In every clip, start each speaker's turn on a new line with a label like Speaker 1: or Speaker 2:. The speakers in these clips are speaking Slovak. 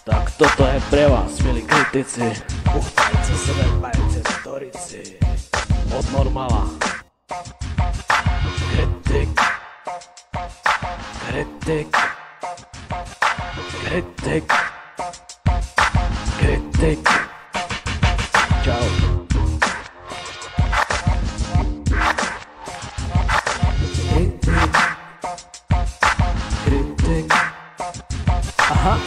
Speaker 1: Tak toto je pre vás, milí kritici, uchtajte sebe, majte storici. Od Normala. Kritik. Kritik. Kritik. Kritik. Čau.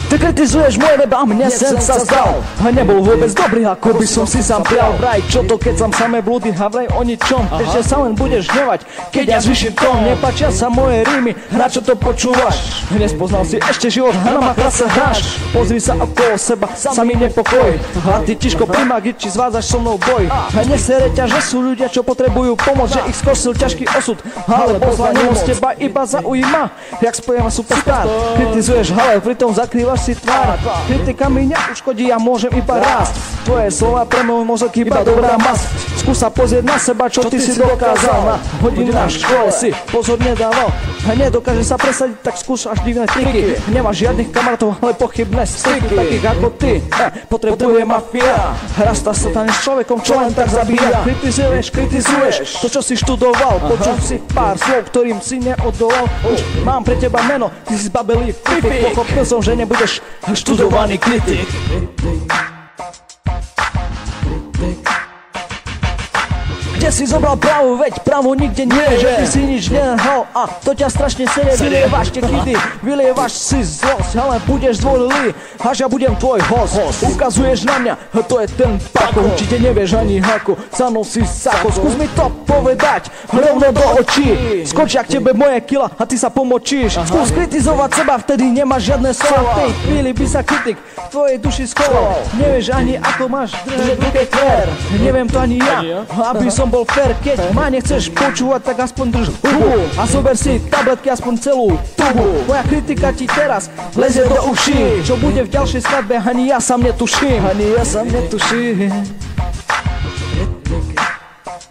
Speaker 1: Ty kritizuješ moje web a mne sen sa zdal. Nebol vôbec dobrý, ako by som si sám prial. Vraj, čo to keď som samé blúdy a vraj o ničom. Ešte sa len budeš hnevať, keď ja zvyším tón. Nepáčia sa moje rímy, na čo to počúvaš? Nespoznal si ešte život, na machra sa hráš. Pozri sa okolo seba, sa mi nepokoj. A ty tiško primák, či zvádzaš so mnou boj. A nesere ťa, že sú ľudia, čo potrebujú pomoc, že ich skosil ťažký osud. Ale poslanie z teba iba zaujíma, jak spojema superstar. Kritizuješ, ale pritom zakrývaš si tvár. Kritika mi neuškodí, ja môžem iba rásť. Tvoje slova pre môj mozog iba dobrá masť. Skús sa pozrieť na seba, čo ty si dokázal. Na hodinách v škole si pozor nedával. A nedokáže sa presadiť, tak skúš až divné triky. Nemáš žiadnych kamarátov, ale pochybné styky. Takých ako ty potrebuje mafia. Rasta sa tam s človekom, čo len tak zabíja. Kritizuješ to, čo si študoval. Počul si pár slov, ktorým si neodolal. Už mám pre teba meno, ty si zbabelý frifik. Pochopil som, že nebudeš študovaný kritik. Kde si zobral právo, veď právo nikde nie je, že ty si nič nenahal a to ťa strašne sere. Vylievaš tie chyby, vylievaš si zlosť, ale budeš zdvorilý, až ja budem tvoj host. Ukazuješ na mňa, to je ten pako, určite nevieš ani haku, za mnou si sako. Skús mi to povedať, rovno do očí, skočia k tebe moje kila a ty sa pomočíš. Skús kritizovať seba, vtedy nemáš žiadne slova. V tej chvíli by sa kritik v tvojej duši schoval. Nevieš ani ako máš držať ruke kvér, neviem to ani ja, aby som bol fair. Keď ma nechceš počúvať, tak aspoň drž hubu a zober si tabletky, aspoň celú tubu. Moja kritika ti teraz lezie do uší. Čo bude v ďalšej skladbe, ani ja sám netuším. Ani ja sám netuším. Kritik.